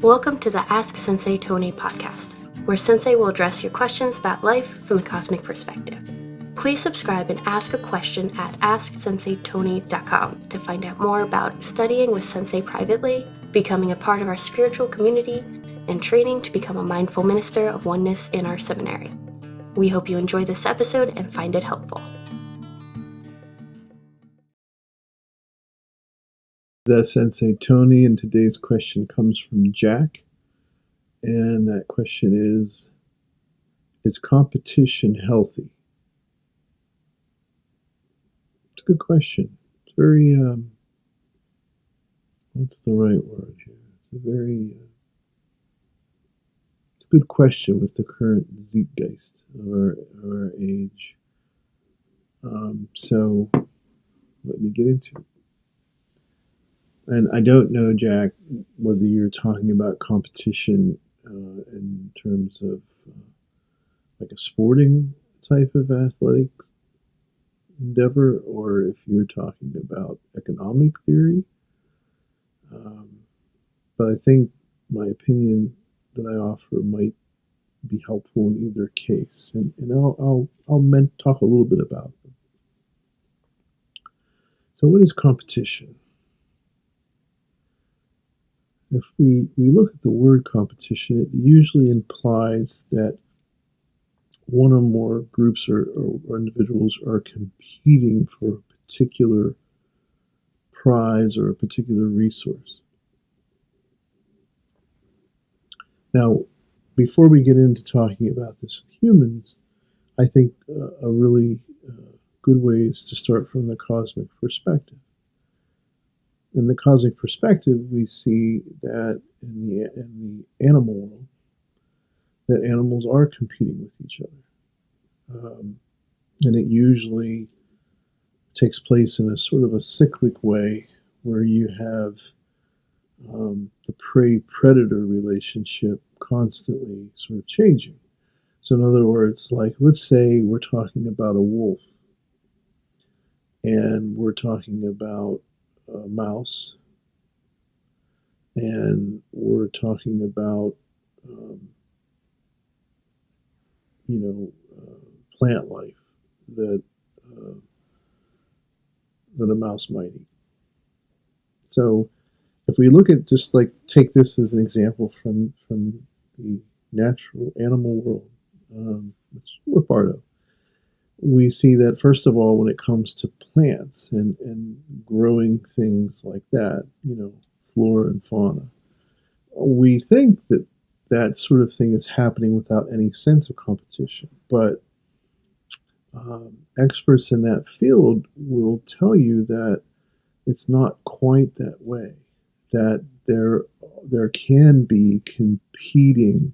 Welcome to the Ask Sensei Tony podcast, where Sensei will address your questions about life from a cosmic perspective. Please subscribe and ask a question at AskSenseiTony.com to find out more about studying with Sensei privately, becoming a part of our spiritual community, and training to become a mindful minister of oneness in our seminary. We hope you enjoy this episode and find it helpful. That's Sensei Tony, and today's question comes from Jack. And that question is competition healthy? It's a good question. It's very, what's the right word here? It's a good question with the current zeitgeist of our age. So let me get into it. And I don't know, Jack, whether you're talking about competition in terms of like a sporting type of athletic endeavor, or if you're talking about economic theory. But I think my opinion that I offer might be helpful in either case, and I'll talk a little bit about them. So, what is competition? If we look at the word competition, it usually implies that one or more groups or individuals are competing for a particular prize or a particular resource. Now, before we get into talking about this with humans, I think a really good way is to start from the cosmic perspective. In the cosmic perspective, we see that in the animal world, that animals are competing with each other. And it usually takes place in a sort of a cyclic way where you have the prey-predator relationship constantly sort of changing. So in other words, like let's say we're talking about a wolf and we're talking about a mouse, and we're talking about plant life that a mouse might eat. So if we look at just like take this as an example from the natural animal world, which we're part of, we see that, first of all, when it comes to plants and growing things like that, flora and fauna, we think that that sort of thing is happening without any sense of competition. But experts in that field will tell you that it's not quite that way, that there can be competing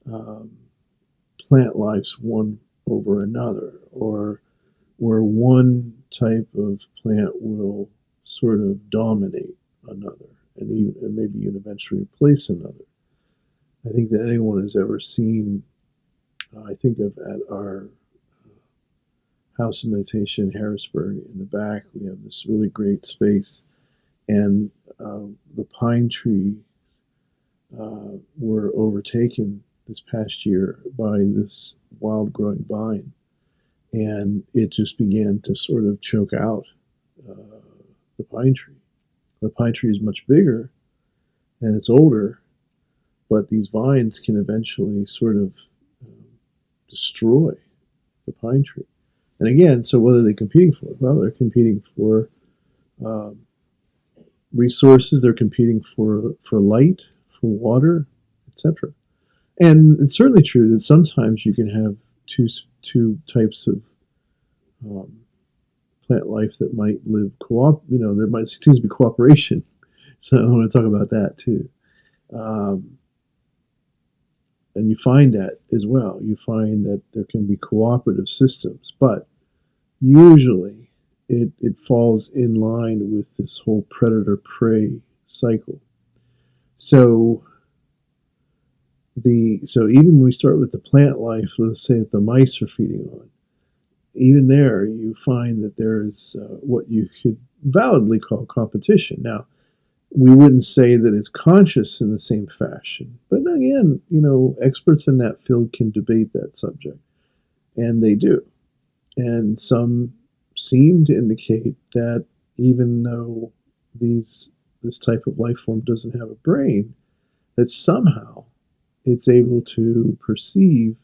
plant lives one over another, or where one type of plant will sort of dominate another and maybe even eventually replace another. I think that anyone has ever seen, I think of at our house of meditation in Harrisburg, in the back, we have this really great space, and the pine tree were overtaken this past year by this wild growing vine, and it just began to sort of choke out the pine tree. The pine tree is much bigger and it's older, but these vines can eventually sort of destroy the pine tree. And again, so what are they competing for? Well, they're competing for resources, they're competing for light, for water, etc. And it's certainly true that sometimes you can have two types of plant life that might live there might seems to be cooperation. So I want to talk about that too. And you find that as well. You find that there can be cooperative systems, but usually it falls in line with this whole predator-prey cycle. So even when we start with the plant life, let's say that the mice are feeding on, even there you find that there is what you could validly call competition. Now, We wouldn't say that it's conscious in the same fashion. But again, experts in that field can debate that subject, and they do. And some seem to indicate that even though this type of life form doesn't have a brain, that somehow it's able to perceive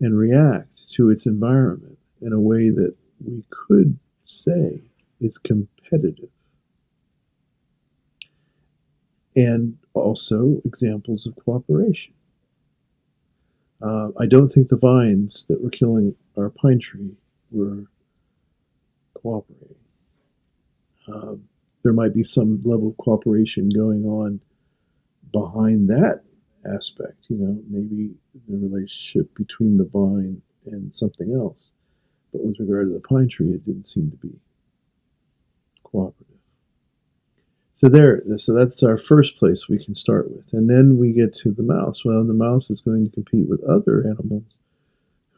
and react to its environment in a way that we could say is competitive. And also examples of cooperation. I don't think the vines that were killing our pine tree were cooperating. There might be some level of cooperation going on behind that aspect, maybe the relationship between the vine and something else. But with regard to the pine tree, it didn't seem to be cooperative. So that's our first place we can start with. And then we get to the mouse. Well, the mouse is going to compete with other animals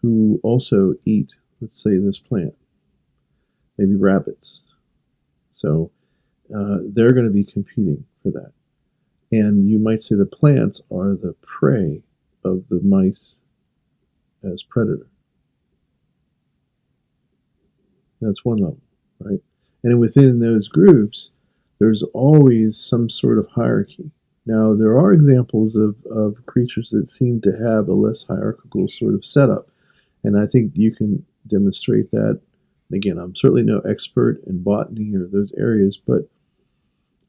who also eat, let's say, this plant, maybe rabbits. So they're going to be competing for that. And you might say the plants are the prey of the mice as predator. That's one level, right? And within those groups, there's always some sort of hierarchy. Now, there are examples of creatures that seem to have a less hierarchical sort of setup. And I think you can demonstrate that. Again, I'm certainly no expert in botany or those areas, but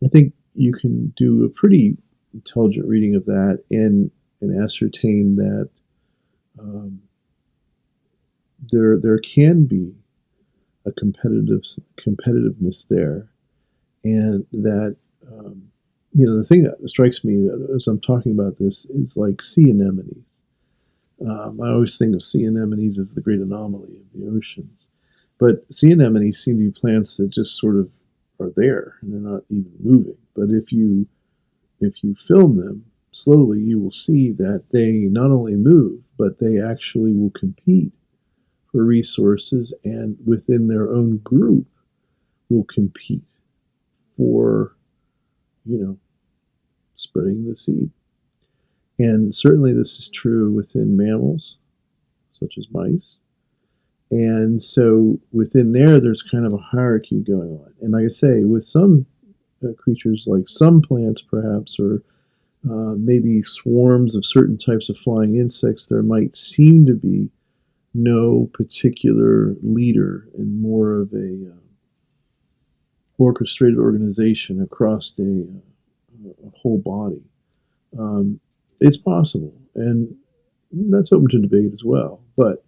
I think you can do a pretty intelligent reading of that and ascertain that there can be a competitiveness there, and that the thing that strikes me as I'm talking about this is like sea anemones. I always think of sea anemones as the great anomaly of the oceans, but sea anemones seem to be plants that just sort of are there and they're not even moving. But if you film them slowly, you will see that they not only move, but they actually will compete for resources, and within their own group will compete for, spreading the seed. And certainly this is true within mammals, such as mice. And so within there's kind of a hierarchy going on. And like I say, with some creatures, like some plants perhaps, or maybe swarms of certain types of flying insects, there might seem to be no particular leader and more of a orchestrated organization across a whole body. It's possible, and that's open to debate as well, but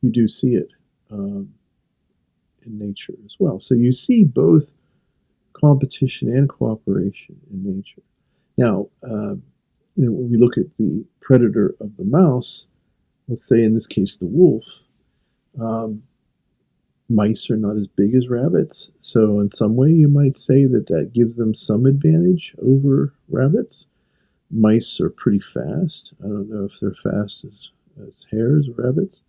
you do see it in nature as well. So you see both competition and cooperation in nature. Now, when we look at the predator of the mouse, let's say in this case the wolf, mice are not as big as rabbits. So in some way you might say that gives them some advantage over rabbits. Mice are pretty fast. I don't know if they're fast as hares or rabbits,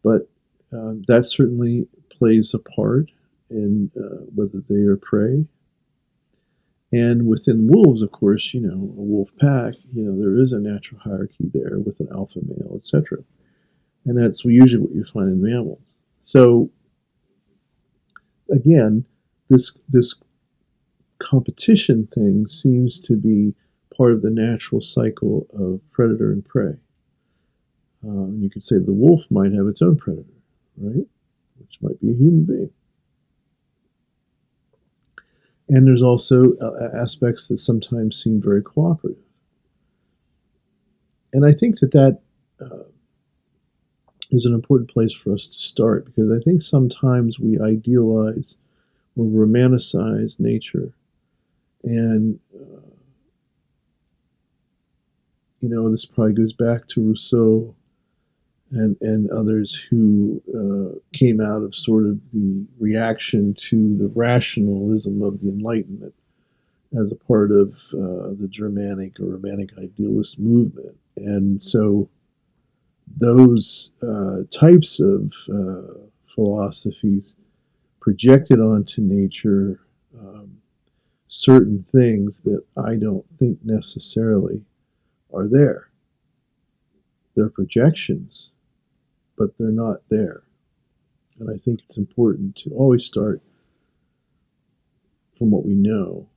but that certainly plays a part in whether they are prey. And within wolves, of course, a wolf pack, there is a natural hierarchy there with an alpha male, etc. And that's usually what you find in mammals. So again, this competition thing seems to be part of the natural cycle of predator and prey. You could say the wolf might have its own predator, right? Which might be a human being. And there's also aspects that sometimes seem very cooperative. And I think that is an important place for us to start, because I think sometimes we idealize or romanticize nature. And, this probably goes back to Rousseau and others who came out of sort of the reaction to the rationalism of the Enlightenment as a part of the Germanic or Romantic idealist movement. And so those types of philosophies projected onto nature certain things that I don't think necessarily are there. They're projections, but they're not there. And I think it's important to always start from what we know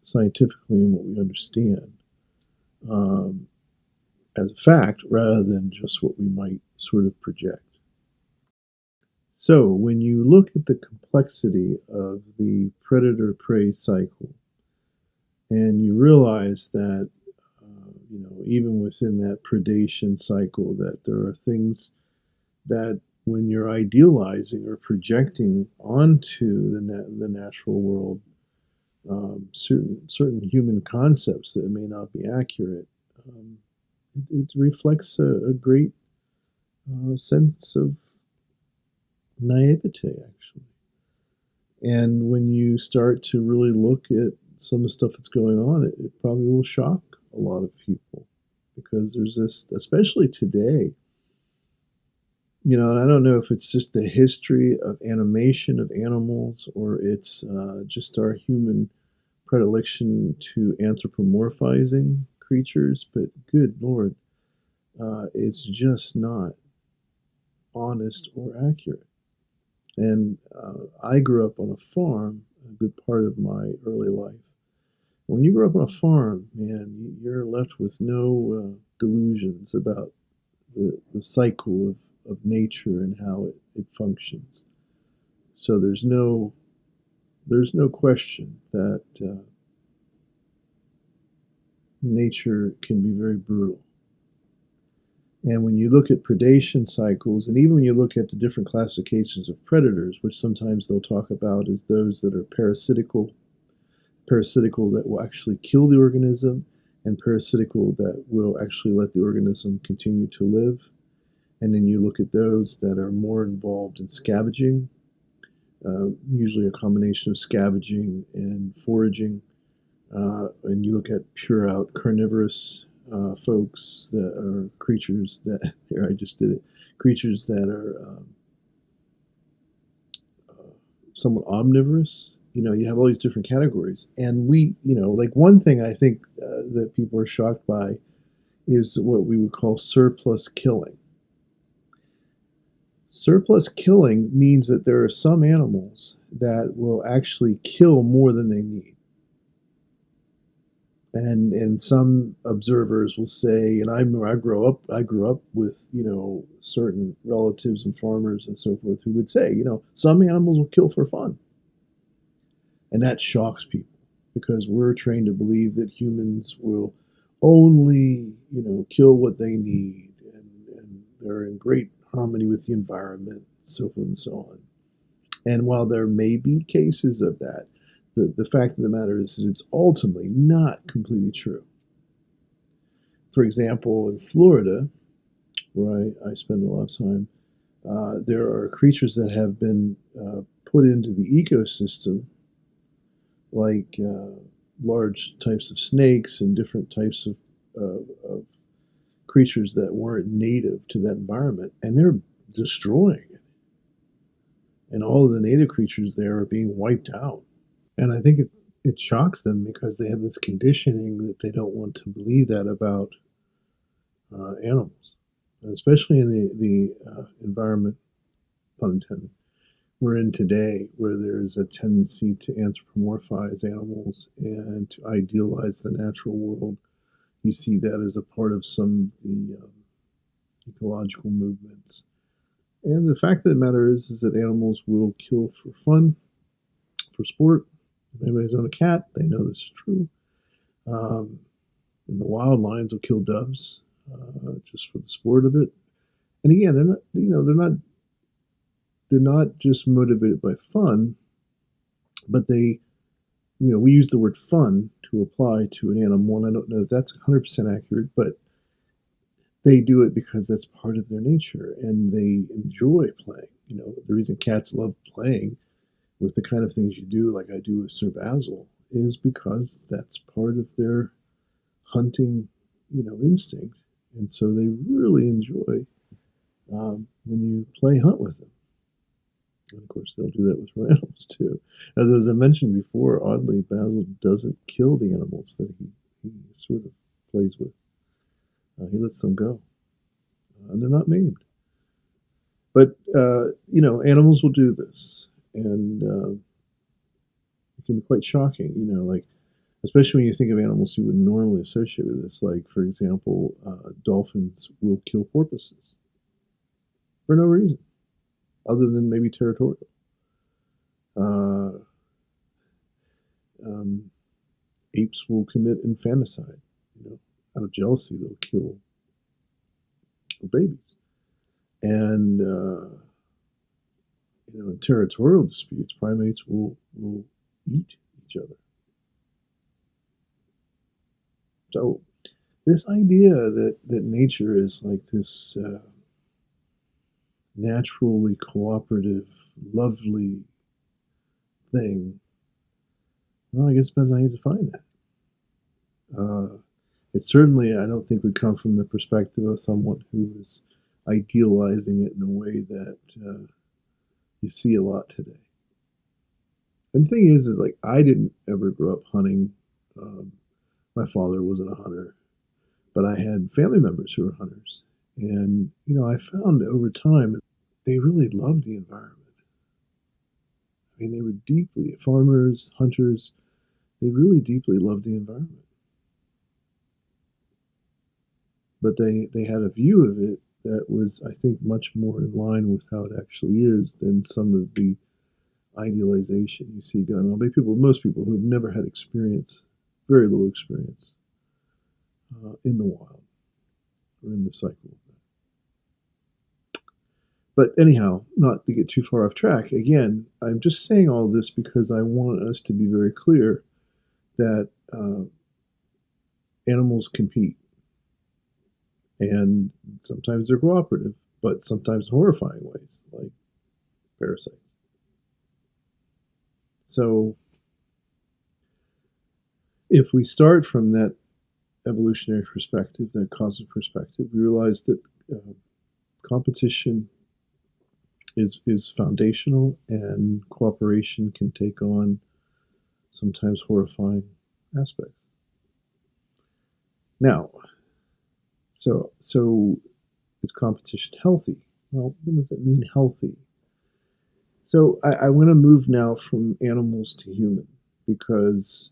scientifically and what we understand um, as a fact rather than just what we might sort of project. So, when you look at the complexity of the predator-prey cycle, and you realize that, even within that predation cycle, that there are things that, when you're idealizing or projecting onto the natural world, certain human concepts that may not be accurate, it reflects a great sense of naivete, actually. And when you start to really look at some of the stuff that's going on, it probably will shock a lot of people because there's this, especially today. And I don't know if it's just the history of animation of animals or it's just our human predilection to anthropomorphizing creatures, but good Lord, it's just not honest or accurate. And I grew up on a farm a good part of my early life. When you grow up on a farm, man, you're left with no delusions about the cycle of nature and how it functions. So there's no question that nature can be very brutal. And when you look at predation cycles, and even when you look at the different classifications of predators, which sometimes they'll talk about as those that are parasitical that will actually kill the organism, and parasitical that will actually let the organism continue to live. And then you look at those that are more involved in scavenging, usually a combination of scavenging and foraging. And you look at pure out carnivorous folks that are creatures that, here I just did it, creatures that are somewhat omnivorous. You have all these different categories. And like one thing I think that people are shocked by is what we would call surplus killing. Surplus killing means that there are some animals that will actually kill more than they need. And some observers will say, and I remember I grew up with, certain relatives and farmers and so forth who would say, some animals will kill for fun. And that shocks people because we're trained to believe that humans will only, kill what they need and they're in great harmony with the environment, so forth and so on. And while there may be cases of that, the fact of the matter is that it's ultimately not completely true. For example, in Florida, where I spend a lot of time, there are creatures that have been put into the ecosystem, like large types of snakes and different types of creatures that weren't native to that environment, and they're destroying it. And all of the native creatures there are being wiped out. And I think it shocks them because they have this conditioning that they don't want to believe that about animals, and especially in the environment, pun intended, we're in today, where there's a tendency to anthropomorphize animals and to idealize the natural world. You see that as a part of some of the ecological movements. And the fact of the matter is that animals will kill for fun, for sport. If anybody's owned a cat, they know this is true. And the wild lions will kill doves just for the sport of it. And again, they're not just motivated by fun, but they, we use the word fun to apply to an animal, and I don't know if that's 100% accurate, but they do it because that's part of their nature, and they enjoy playing. The reason cats love playing with the kind of things you do, like I do with Sir Basil, is because that's part of their hunting, instinct, and so they really enjoy when you play hunt with them. And of course, they'll do that with raw animals too. As I mentioned before, oddly, Basil doesn't kill the animals that he sort of plays with. He lets them go, and they're not maimed. But animals will do this, and it can be quite shocking. Like especially when you think of animals you wouldn't normally associate with this. Like for example, dolphins will kill porpoises for no reason other than maybe territorial. Apes will commit infanticide. Out of jealousy, they'll kill babies. And in territorial disputes, primates will eat each other. So this idea that nature is like this naturally cooperative, lovely thing, well, I guess it depends on how you define that. It certainly, I don't think, would come from the perspective of someone who is idealizing it in a way that you see a lot today. And the thing is like I didn't ever grow up hunting. My father wasn't a hunter, but I had family members who were hunters. And, I found over time they really loved the environment. I mean, they were deeply, farmers, hunters, they really deeply loved the environment. But they had a view of it that was, I think, much more in line with how it actually is than some of the idealization you see going on by most people who have never had experience, very little experience in the wild or in the cycle of that. But anyhow, not to get too far off track, again, I'm just saying all this because I want us to be very clear that animals compete. And sometimes they're cooperative, but sometimes in horrifying ways, like parasites. So if we start from that evolutionary perspective, that cosmic perspective, we realize that competition is foundational, and cooperation can take on sometimes horrifying aspects. Now, so is competition healthy? Well, what does that mean, healthy? So I want to move now from animals to human, because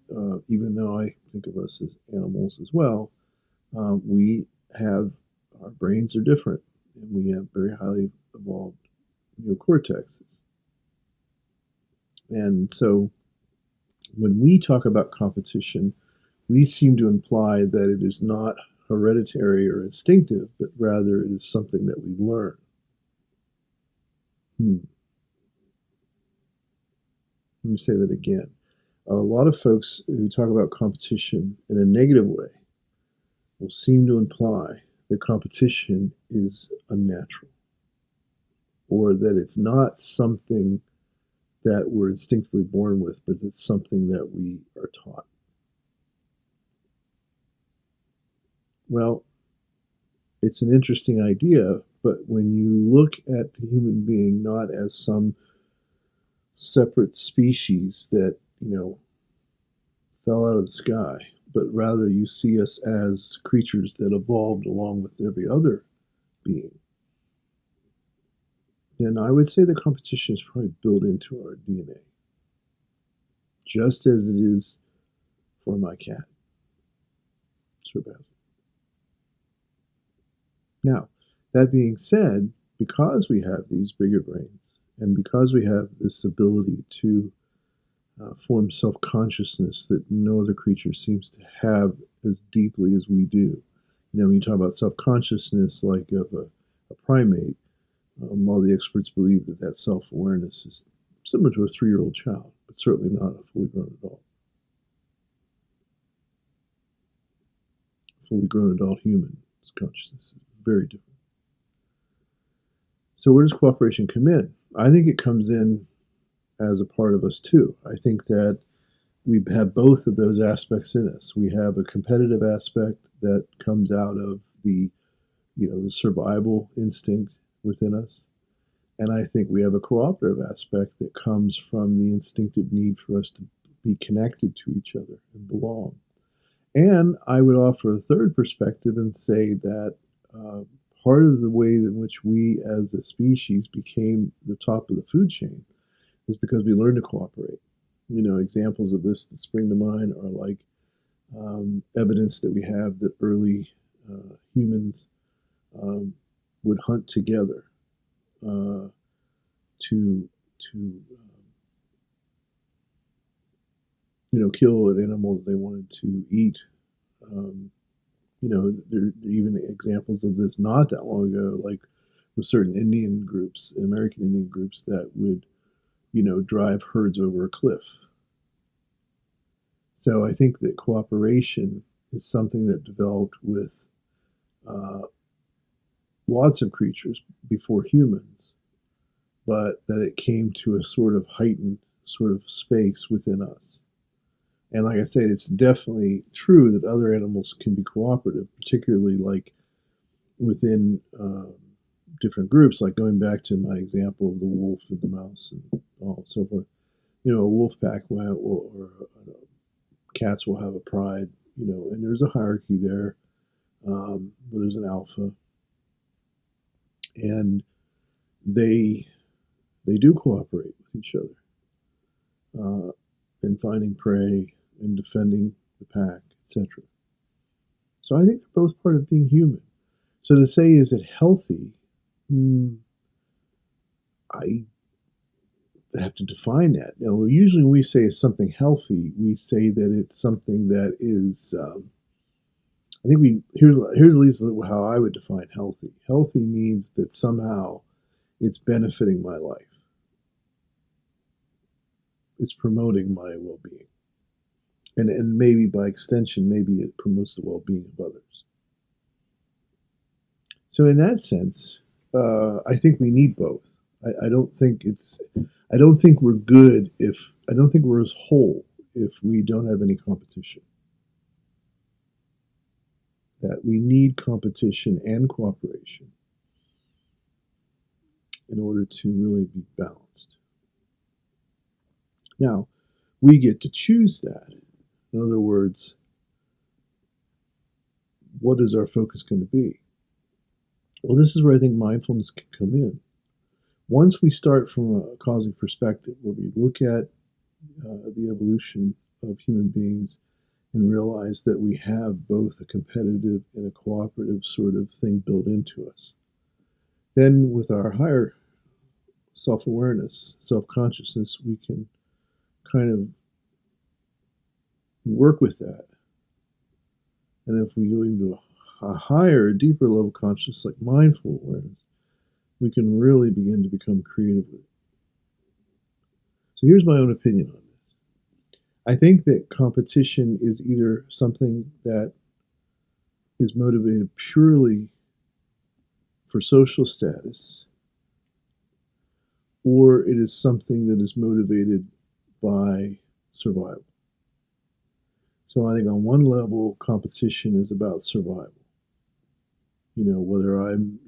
even though I think of us as animals as well, our brains are different, and we have very highly evolved neocortexes. And so when we talk about competition, we seem to imply that it is not hereditary or instinctive, but rather it is something that we learn. Let me say that again. A lot of folks who talk about competition in a negative way will seem to imply that competition is unnatural, or that it's not something that we're instinctively born with, but it's something that we are taught. Well, it's an interesting idea, but when you look at the human being not as some separate species that, fell out of the sky, but rather you see us as creatures that evolved along with every other being, then I would say the competition is probably built into our DNA, just as it is for my cat, Sir Basil. Now, that being said, because we have these bigger brains, and because we have this ability to form self-consciousness that no other creature seems to have as deeply as we do. When you talk about self-consciousness like of a primate, a lot of the experts believe that self-awareness is similar to a 3-year-old child, but certainly not a fully grown adult. A fully grown adult human's consciousness is very different. So where does cooperation come in? I think it comes in as a part of us too. I think that we have both of those aspects in us. We have a competitive aspect that comes out of the survival instinct within us. And I think we have a cooperative aspect that comes from the instinctive need for us to be connected to each other and belong. And I would offer a third perspective and say that uh, part of the way in which we as a species became the top of the food chain is because we learned to cooperate. Examples of this that spring to mind are like evidence that we have that early humans um, would hunt together uh, to kill an animal that they wanted to eat. Um, there are even examples of this not that long ago, like with certain Indian groups, American Indian groups that would, drive herds over a cliff. So I think that cooperation is something that developed with uh, lots of creatures before humans, but that it came to a sort of heightened sort of space within us. And like I said, it's definitely true that other animals can be cooperative, particularly like within different groups, like going back to my example of the wolf and the mouse and all and so forth. A wolf pack or cats will have a pride, and there's a hierarchy there. Where there's an alpha, and they do cooperate with each other in finding prey and defending the pack, etc. So I think they're both part of being human. So to say, is it healthy? I have to define that. Usually when we say it's something healthy, we say that it's something that is. I think here's at least how I would define healthy. Healthy means that somehow it's benefiting my life. It's promoting my well-being, and maybe by extension, maybe it promotes the well-being of others. So in that sense, I think we need both. I don't think we're good if I don't think we're as whole if we don't have any competition. That we need competition and cooperation in order to really be balanced. Now, we get to choose that. In other words, what is our focus going to be? Well, this is where I think mindfulness can come in. Once we start from a cosmic perspective, where we look at the evolution of human beings and realize that we have both a competitive and a cooperative sort of thing built into us, then with our higher self-awareness, self-consciousness, we can kind of work with that. And if we go into a higher, deeper level of consciousness, like mindful awareness, we can really begin to become creative with it. So here's my own opinion on this. I think that competition is either something that is motivated purely for social status, or it is something that is motivated by survival. So I think on one level, competition is about survival. Whether I'm,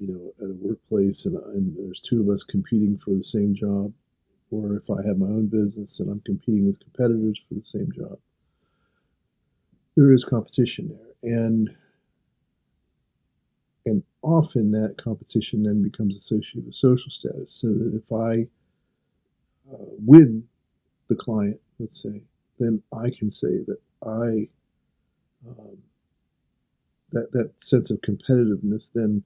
at a workplace and there's two of us competing for the same job, or if I have my own business and I'm competing with competitors for the same job, there is competition there. And often that competition then becomes associated with social status, so that if I win the client, let's say, then I can say that that sense of competitiveness then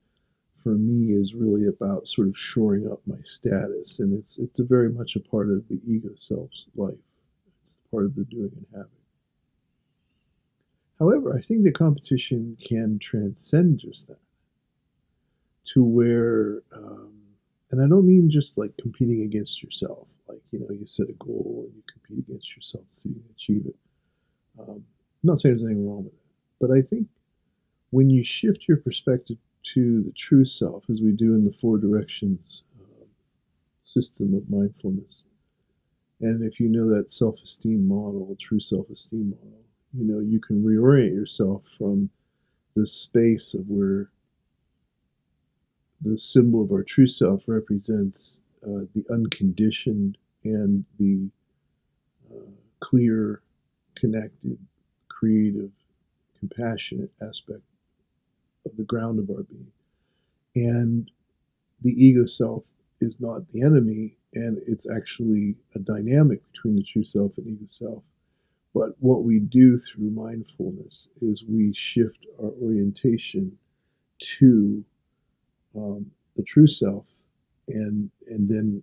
for me is really about sort of shoring up my status, and it's a very much a part of the ego self's life. It's part of the doing and having. However, I think the competition can transcend just that to where, and I don't mean just like competing against yourself, like, you set a goal and you compete against yourself so you can achieve it. I'm not saying there's anything wrong with that, but I think when you shift your perspective to the true self, as we do in the Four Directions system of mindfulness, and if you know that self-esteem model, true self-esteem model, you can reorient yourself from the space of where the symbol of our true self represents the unconditioned and the clear, connected, creative, compassionate aspect of the ground of our being. And the ego self is not the enemy, and it's actually a dynamic between the true self and ego self. But what we do through mindfulness is we shift our orientation to the true self, and then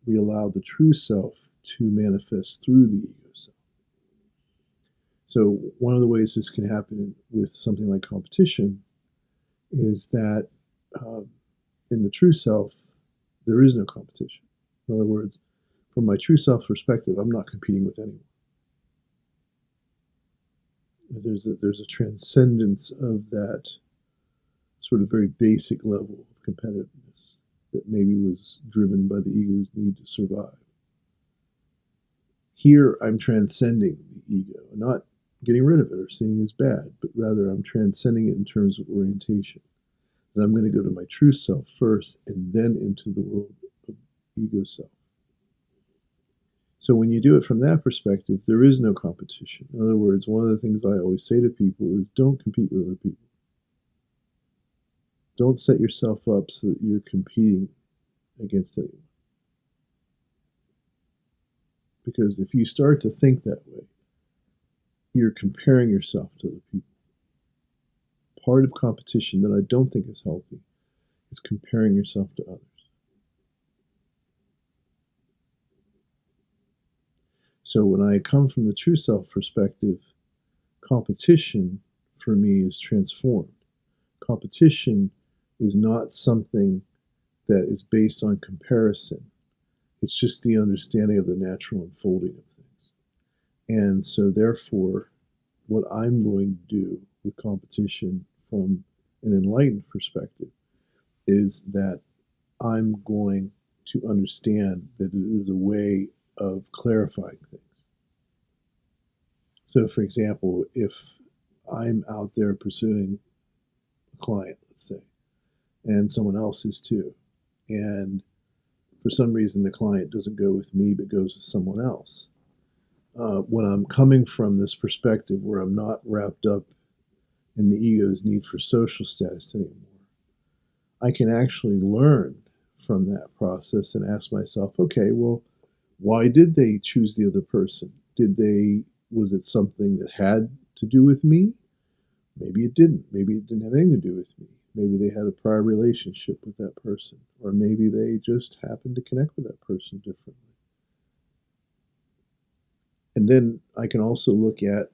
we allow the true self to manifest through the ego self. So one of the ways this can happen with something like competition is that in the true self, there is no competition. In other words, from my true self perspective, I'm not competing with anyone. There's a transcendence of that sort of very basic level of competitiveness that maybe was driven by the ego's need to survive. Here, I'm transcending the ego, not getting rid of it or seeing it as bad, but rather I'm transcending it in terms of orientation. That I'm going to go to my true self first and then into the world of ego self. So when you do it from that perspective, there is no competition. In other words, one of the things I always say to people is don't compete with other people. Don't set yourself up so that you're competing against anyone. Because if you start to think that way, you're comparing yourself to other people. Part of competition that I don't think is healthy is comparing yourself to others. So when I come from the true self perspective, competition for me is transformed. Competition is not something that is based on comparison. It's just the understanding of the natural unfolding of things. And so therefore, what I'm going to do with competition from an enlightened perspective is that I'm going to understand that it is a way of clarifying things. So for example, if I'm out there pursuing a client, let's say, and someone else is too, and for some reason the client doesn't go with me but goes with someone else, when I'm coming from this perspective where I'm not wrapped up in the ego's need for social status anymore, I can actually learn from that process and ask myself, okay, well, why did they choose the other person? Was it something that had to do with me? Maybe it didn't. Maybe it didn't have anything to do with me. Maybe they had a prior relationship with that person, or maybe they just happened to connect with that person differently. And then I can also look at,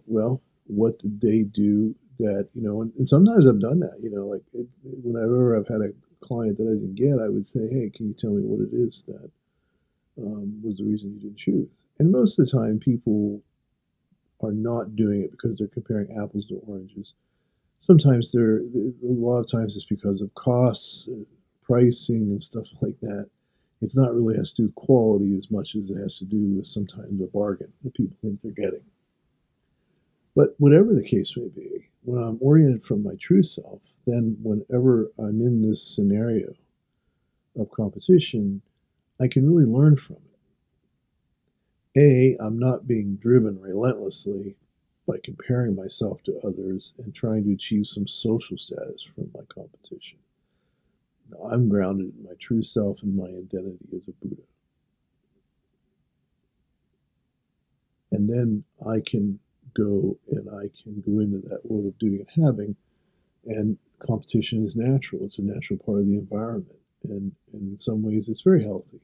well, what did they do that, and sometimes I've done that, whenever I've had a client that I didn't get, I would say, hey, can you tell me what it is that was the reason you didn't choose? And most of the time, people are not doing it because they're comparing apples to oranges. Sometimes a lot of times it's because of costs, pricing, and stuff like that. It's not really has to do with quality as much as it has to do with sometimes a bargain that people think they're getting. But whatever the case may be, when I'm oriented from my true self, then whenever I'm in this scenario of competition, I can really learn from it. I'm not being driven relentlessly by comparing myself to others and trying to achieve some social status from my competition. Now, I'm grounded in my true self and my identity as a Buddha. And then I can go into that world of doing and having, and competition is natural. It's a natural part of the environment. And in some ways, it's very healthy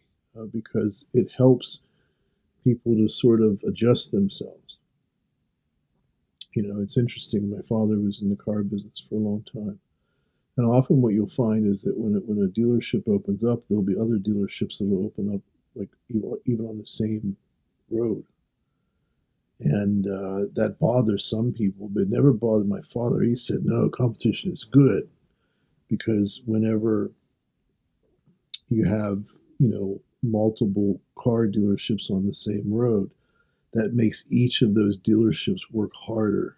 because it helps people to sort of adjust themselves. It's interesting. My father was in the car business for a long time. And often what you'll find is that when a dealership opens up, there'll be other dealerships that will open up, like even on the same road. And that bothers some people, but it never bothered my father. He said, no, competition is good because whenever you have, multiple car dealerships on the same road, that makes each of those dealerships work harder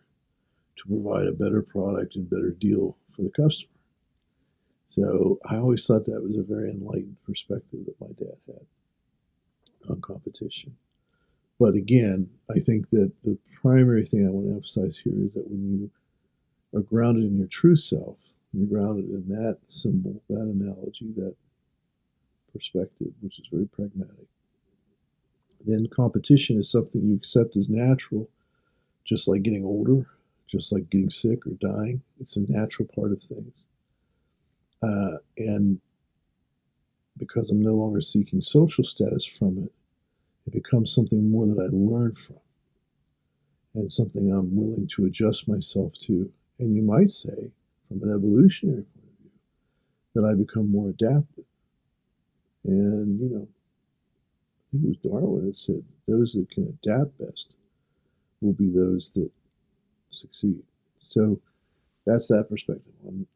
to provide a better product and better deal for the customer. So I always thought that was a very enlightened perspective that my dad had on competition. But again, I think that the primary thing I want to emphasize here is that when you are grounded in your true self, you're grounded in that symbol, that analogy, that perspective, which is very pragmatic, then competition is something you accept as natural, just like getting older, just like getting sick or dying. It's a natural part of things. And because I'm no longer seeking social status from it, it becomes something more that I learn from and something I'm willing to adjust myself to. And you might say, from an evolutionary point of view, that I become more adaptive. And, I think it was Darwin that said, those that can adapt best will be those that succeed. So that's that perspective on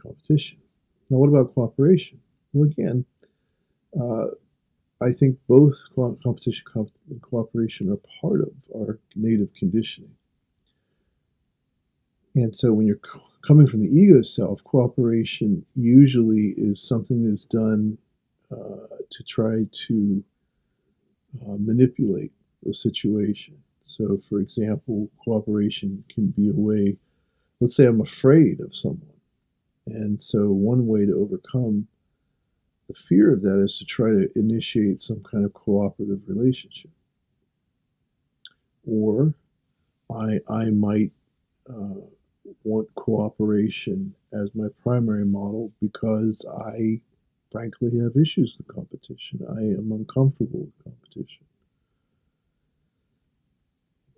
competition. Now, what about cooperation? Well, again, I think both competition and cooperation are part of our native conditioning. And so when you're coming from the ego self, cooperation usually is something that's done to try to manipulate the situation. So, for example, cooperation can be a way, let's say I'm afraid of someone. And so one way to overcome the fear of that is to try to initiate some kind of cooperative relationship. Or I might want cooperation as my primary model because I frankly have issues with competition. I am uncomfortable with competition.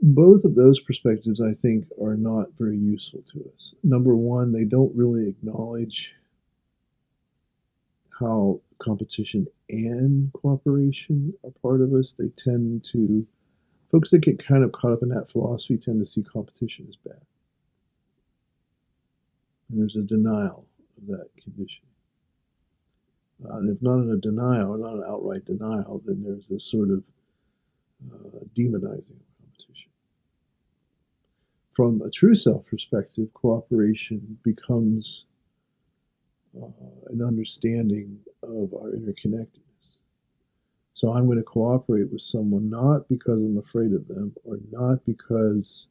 Both of those perspectives, I think, are not very useful to us. Number one, they don't really acknowledge how competition and cooperation are part of us. They tend to, folks that get kind of caught up in that philosophy tend to see competition as bad. And there's a denial of that condition. And if not a denial, or not an outright denial, then there's this sort of demonizing of competition. From a true self perspective, cooperation becomes an understanding of our interconnectedness. So I'm going to cooperate with someone not because I'm afraid of them or not because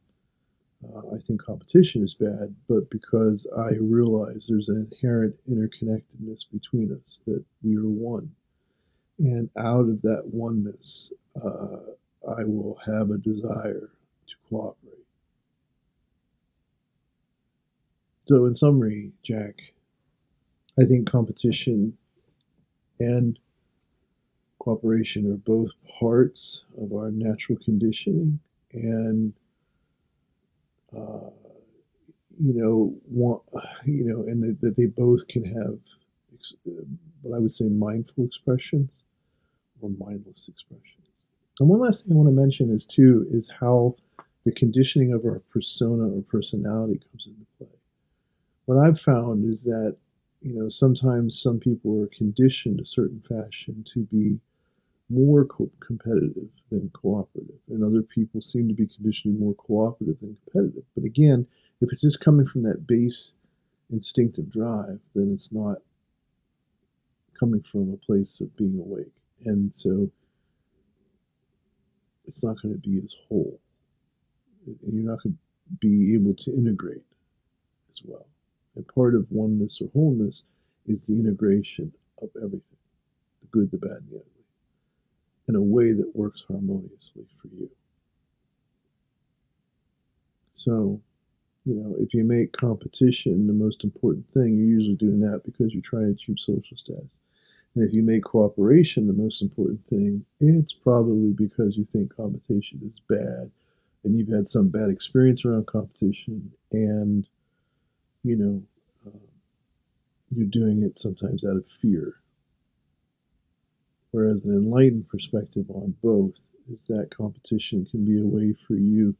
I think competition is bad, but because I realize there's an inherent interconnectedness between us, that we are one. And out of that oneness, I will have a desire to cooperate. So, in summary, Jack, I think competition and cooperation are both parts of our natural conditioning, and and that they both can have what I would say mindful expressions or mindless expressions. And one last thing I want to mention is how the conditioning of our persona or personality comes into play. What I've found is that, sometimes some people are conditioned a certain fashion to be more competitive than cooperative, and other people seem to be conditioned more cooperative than competitive. But again, if it's just coming from that base instinctive drive, then it's not coming from a place of being awake. And so it's not going to be as whole. And you're not going to be able to integrate as well. And part of oneness or wholeness is the integration of everything, the good, the bad, and the ugly, in a way that works harmoniously for you. So, if you make competition the most important thing, you're usually doing that because you're trying to achieve social status. And if you make cooperation the most important thing, it's probably because you think competition is bad and you've had some bad experience around competition, and, you're doing it sometimes out of fear. Whereas an enlightened perspective on both is that competition can be a way for you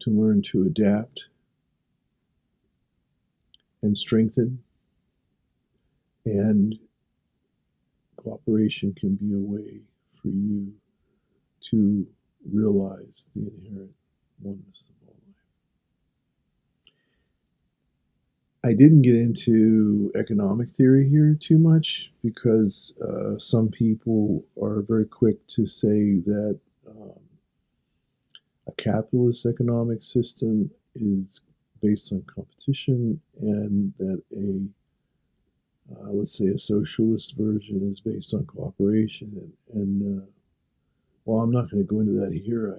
to learn to adapt and strengthen, and cooperation can be a way for you to realize the inherent oneness of all I didn't get into economic theory here too much because some people are very quick to say that a capitalist economic system is based on competition, and that let's say a socialist version is based on cooperation. And well, I'm not going to go into that here.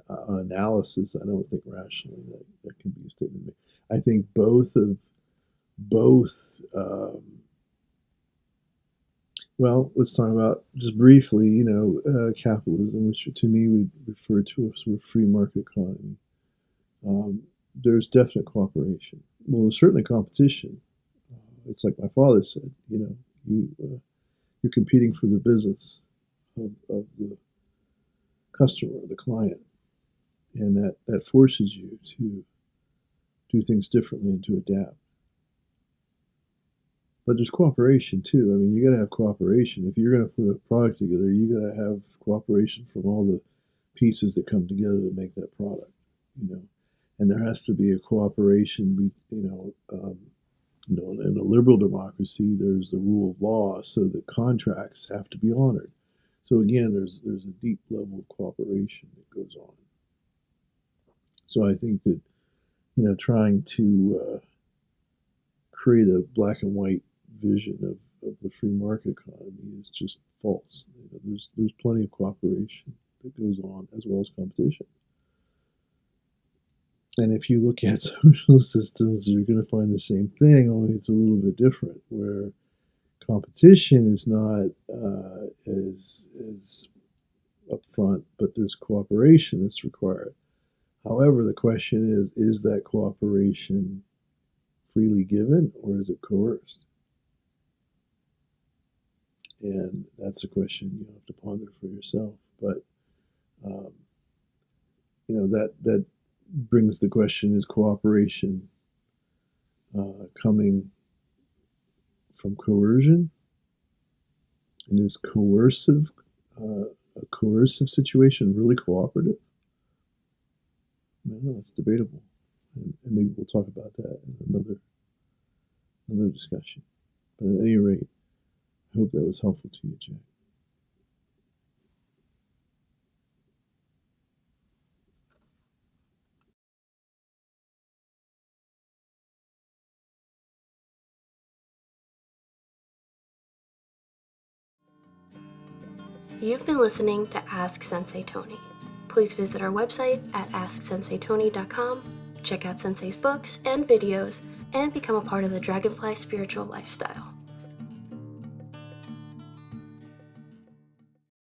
On analysis, I don't think rationally that can be a statement made. I think both. Well, let's talk about just briefly, capitalism, which to me would refer to a sort of free market economy. There's definite cooperation. Well, there's certainly competition. It's like my father said, you're competing for the business of the customer, the client, and that forces you to do things differently and to adapt. But there's cooperation too. I mean, you got to have cooperation. If you're going to put a product together, you got to have cooperation from all the pieces that come together to make that product. And there has to be a cooperation. In a liberal democracy, there's the rule of law, so that contracts have to be honored. So again, there's a deep level of cooperation that goes on. So I think that trying to create a black and white vision of the free market economy is just false. There's plenty of cooperation that goes on, as well as competition. And if you look at social systems, you're going to find the same thing, only it's a little bit different, where competition is not as upfront, but there's cooperation that's required. However, the question is that cooperation freely given, or is it coerced? And that's a question you have to ponder for yourself. But that brings the question: is cooperation coming from coercion? And is a coercive situation really cooperative? I don't know, it's debatable, and maybe we'll talk about that in another discussion. But at any rate, I hope that was helpful to you, Jack. You've been listening to Ask Sensei Tony. Please visit our website at AskSenseiTony.com, check out Sensei's books and videos, and become a part of the Dragonfly spiritual lifestyle.